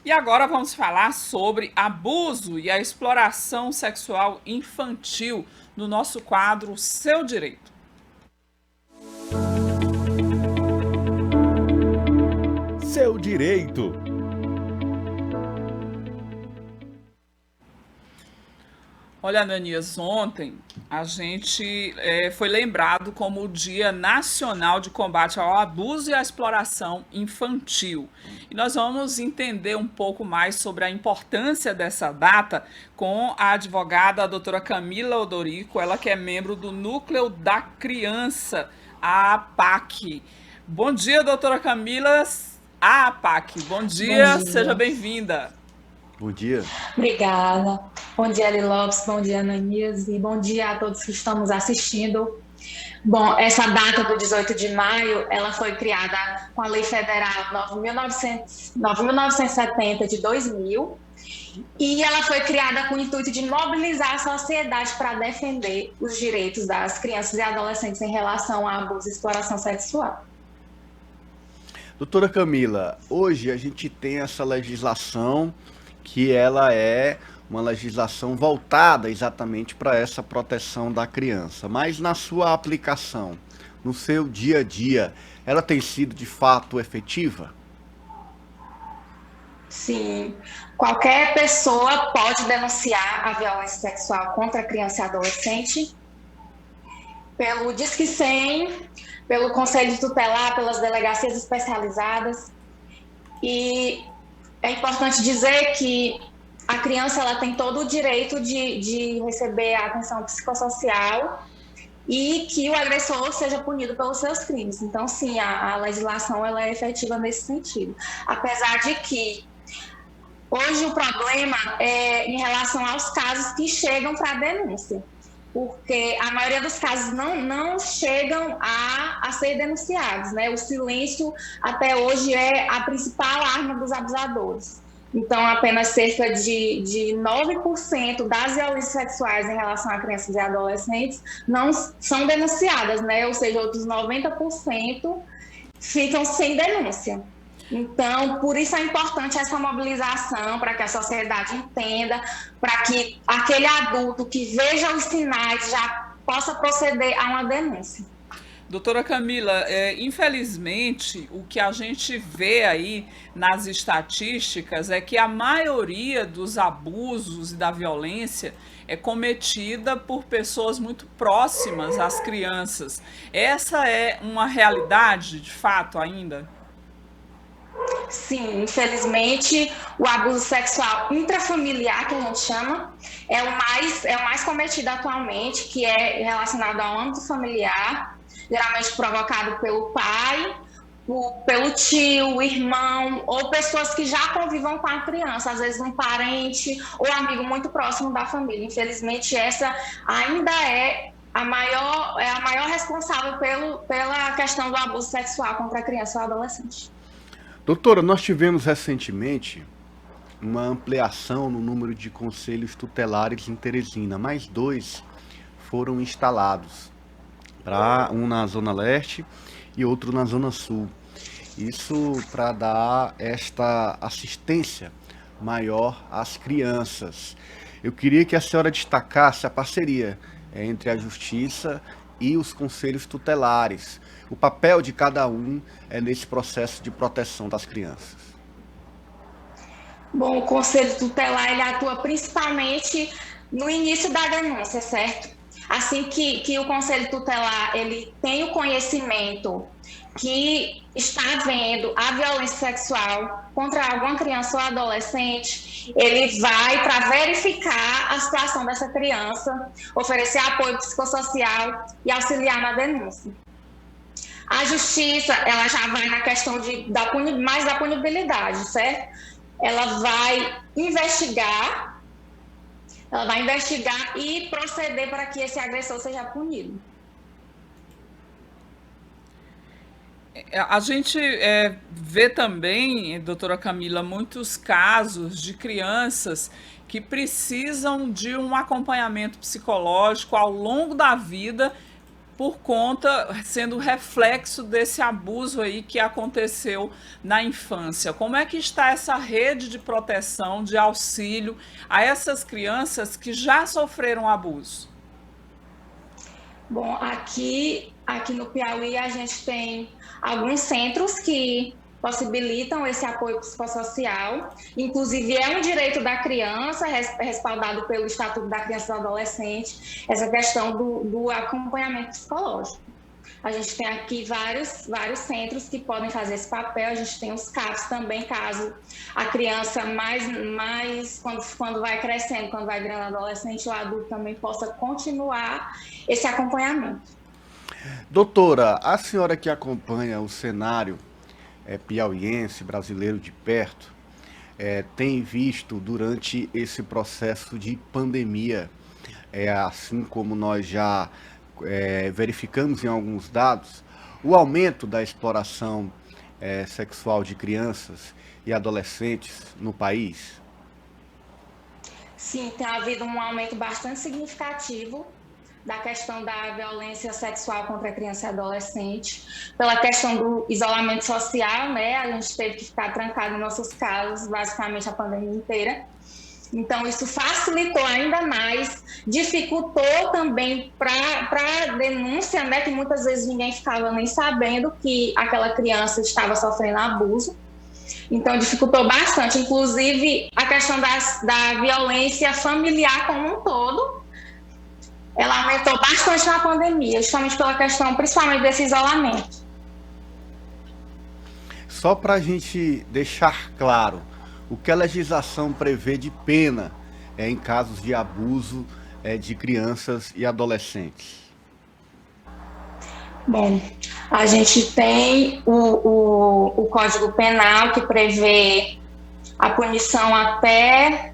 E agora vamos falar sobre abuso e a exploração sexual infantil no nosso quadro Seu Direito. Seu direito. Olha, Ananias, ontem a gente foi lembrado como o Dia Nacional de Combate ao Abuso e à Exploração Infantil. E nós vamos entender um pouco mais sobre a importância dessa data com a advogada a doutora Camila Odorico, ela que é membro do Núcleo da Criança, a APAC. Bom dia, doutora Camila, a APAC. Bom Bom dia, seja dia. bem-vinda. Bom dia. Obrigada. Bom dia, Ali Lopes. Bom dia, Ananias. E bom dia a todos que estão nos assistindo. Bom, essa data do 18 de maio, ela foi criada com a Lei Federal 9.970 de 2000 e ela foi criada com o intuito de mobilizar a sociedade para defender os direitos das crianças e adolescentes em relação a abuso e exploração sexual. Doutora Camila, hoje a gente tem essa legislação que ela é uma legislação voltada exatamente para essa proteção da criança, mas na sua aplicação, no seu dia a dia, ela tem sido de fato efetiva? Sim, qualquer pessoa pode denunciar a violência sexual contra a criança e adolescente pelo Disque 100, pelo Conselho Tutelar, pelas delegacias especializadas. E é importante dizer que a criança ela tem todo o direito de receber a atenção psicossocial e que o agressor seja punido pelos seus crimes. Então, sim, a legislação ela é efetiva nesse sentido. Apesar de que hoje o problema é em relação aos casos que chegam para a denúncia, porque a maioria dos casos não chegam a ser denunciados, né? O silêncio até hoje é a principal arma dos abusadores. Então, apenas cerca de 9% das violências sexuais em relação a crianças e adolescentes não são denunciadas, né? Ou seja, outros 90% ficam sem denúncia. Então, por isso é importante essa mobilização, para que a sociedade entenda, para que aquele adulto que veja os sinais já possa proceder a uma denúncia. Doutora Camila, infelizmente, o que a gente vê aí nas estatísticas é que a maioria dos abusos e da violência é cometida por pessoas muito próximas às crianças. Essa é uma realidade, de fato, ainda? Sim, infelizmente, o abuso sexual intrafamiliar, que a gente chama, é o mais cometido atualmente, que é relacionado ao âmbito familiar, geralmente provocado pelo pai, pelo tio, irmão, ou pessoas que já convivam com a criança, às vezes um parente ou amigo muito próximo da família. Infelizmente, essa ainda é a maior responsável pela questão do abuso sexual contra a criança ou adolescente. Doutora, nós tivemos recentemente uma ampliação no número de conselhos tutelares em Teresina, mais 2 foram instalados, um na Zona Leste e outro na Zona Sul. Isso para dar esta assistência maior às crianças. Eu queria que a senhora destacasse a parceria entre a Justiça e os conselhos tutelares, o papel de cada um nesse processo de proteção das crianças. Bom, o Conselho Tutelar ele atua principalmente no início da denúncia, certo? Assim que o Conselho Tutelar ele tem o conhecimento que está havendo a violência sexual contra alguma criança ou adolescente, ele vai para verificar a situação dessa criança, oferecer apoio psicossocial e auxiliar na denúncia. A justiça, ela já vai na questão mais da punibilidade, certo? Ela vai investigar e proceder para que esse agressor seja punido. A gente vê também, doutora Camila, muitos casos de crianças que precisam de um acompanhamento psicológico ao longo da vida por conta, sendo reflexo desse abuso aí que aconteceu na infância. Como é que está essa rede de proteção, de auxílio a essas crianças que já sofreram abuso? Bom, aqui no Piauí a gente tem alguns centros que possibilitam esse apoio psicossocial. Inclusive, é um direito da criança, respaldado pelo Estatuto da Criança e do Adolescente, essa questão do acompanhamento psicológico. A gente tem aqui vários centros que podem fazer esse papel. A gente tem os CAPs também, caso a criança quando vai crescendo, quando vai virando adolescente, o adulto também possa continuar esse acompanhamento. Doutora, a senhora que acompanha o cenário piauiense, brasileiro de perto, tem visto durante esse processo de pandemia, assim como nós já verificamos em alguns dados, o aumento da exploração sexual de crianças e adolescentes no país? Sim, tem havido um aumento bastante significativo da questão da violência sexual contra a criança e adolescente, pela questão do isolamento social, né? A gente teve que ficar trancado em nossas casas, basicamente a pandemia inteira. Então, isso facilitou ainda mais, dificultou também para a denúncia, né? Que muitas vezes ninguém ficava nem sabendo que aquela criança estava sofrendo abuso. Então, dificultou bastante, inclusive a questão da violência familiar como um todo. Ela aumentou bastante na pandemia, justamente pela questão, principalmente desse isolamento. Só para a gente deixar claro, o que a legislação prevê de pena em casos de abuso de crianças e adolescentes? Bom, a gente tem o Código Penal, que prevê a punição até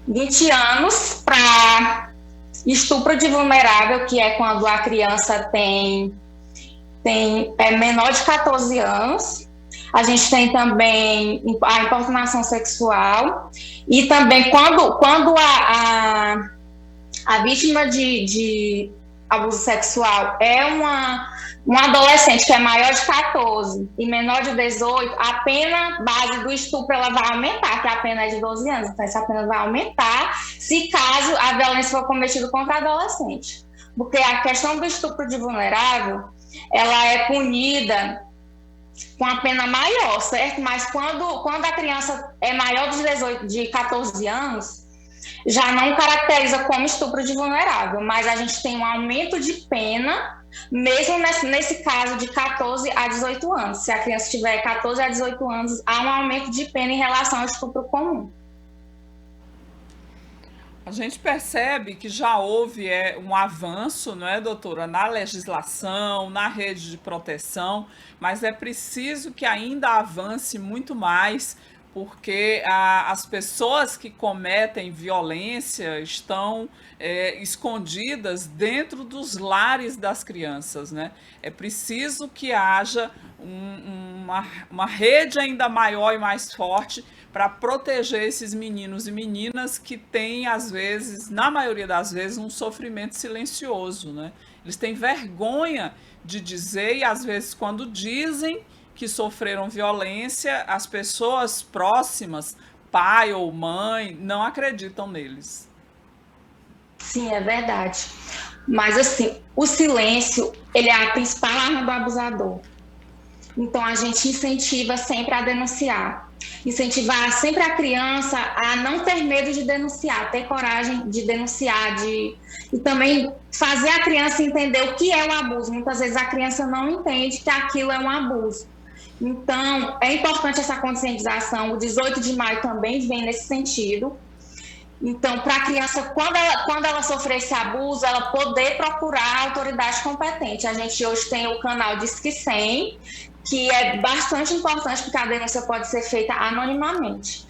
20 anos para estupro de vulnerável, que é quando a criança é menor de 14 anos. A gente tem também a importunação sexual e também quando a vítima de abuso sexual é um adolescente que é maior de 14 e menor de 18, a pena base do estupro ela vai aumentar, que a pena é de 12 anos. Então, essa pena vai aumentar se caso a violência for cometida contra adolescente. Porque a questão do estupro de vulnerável, ela é punida com a pena maior, certo? Mas quando a criança é maior de 14 anos, já não caracteriza como estupro de vulnerável, mas a gente tem um aumento de pena, mesmo nesse caso de 14 a 18 anos. Se a criança tiver 14 a 18 anos, há um aumento de pena em relação ao estupro comum. A gente percebe que já houve um avanço, não é, doutora, na legislação, na rede de proteção, mas é preciso que ainda avance muito mais, porque as pessoas que cometem violência estão escondidas dentro dos lares das crianças, né? É preciso que haja uma rede ainda maior e mais forte para proteger esses meninos e meninas que têm, às vezes, na maioria das vezes, um sofrimento silencioso, né? Eles têm vergonha de dizer e, às vezes, quando dizem que sofreram violência, as pessoas próximas, pai ou mãe, não acreditam neles. Sim, é verdade. Mas, assim, o silêncio, ele é a principal arma do abusador. Então, a gente incentiva sempre a denunciar. Incentivar sempre a criança a não ter medo de denunciar, ter coragem de denunciar, e também fazer a criança entender o que é o abuso. Muitas vezes a criança não entende que aquilo é um abuso. Então, é importante essa conscientização. O 18 de maio também vem nesse sentido. Então, para a criança, quando ela sofrer esse abuso, ela poder procurar a autoridade competente. A gente hoje tem o canal Disque 100, que é bastante importante, porque a denúncia pode ser feita anonimamente.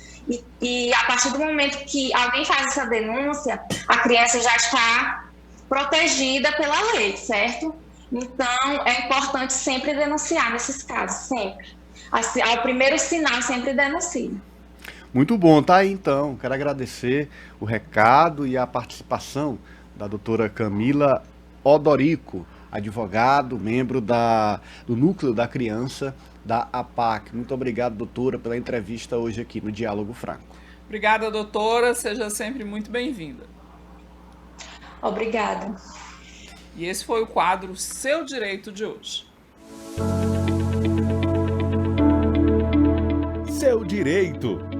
E a partir do momento que alguém faz essa denúncia, a criança já está protegida pela lei, certo? Então, é importante sempre denunciar nesses casos, sempre. Assim, ao primeiro sinal, sempre denuncie. Muito bom, tá aí então. Quero agradecer o recado e a participação da doutora Camila Odorico, advogado, membro do Núcleo da Criança da APAC. Muito obrigado, doutora, pela entrevista hoje aqui no Diálogo Franco. Obrigada, doutora. Seja sempre muito bem-vinda. Obrigada. E esse foi o quadro Seu Direito de hoje. Seu Direito.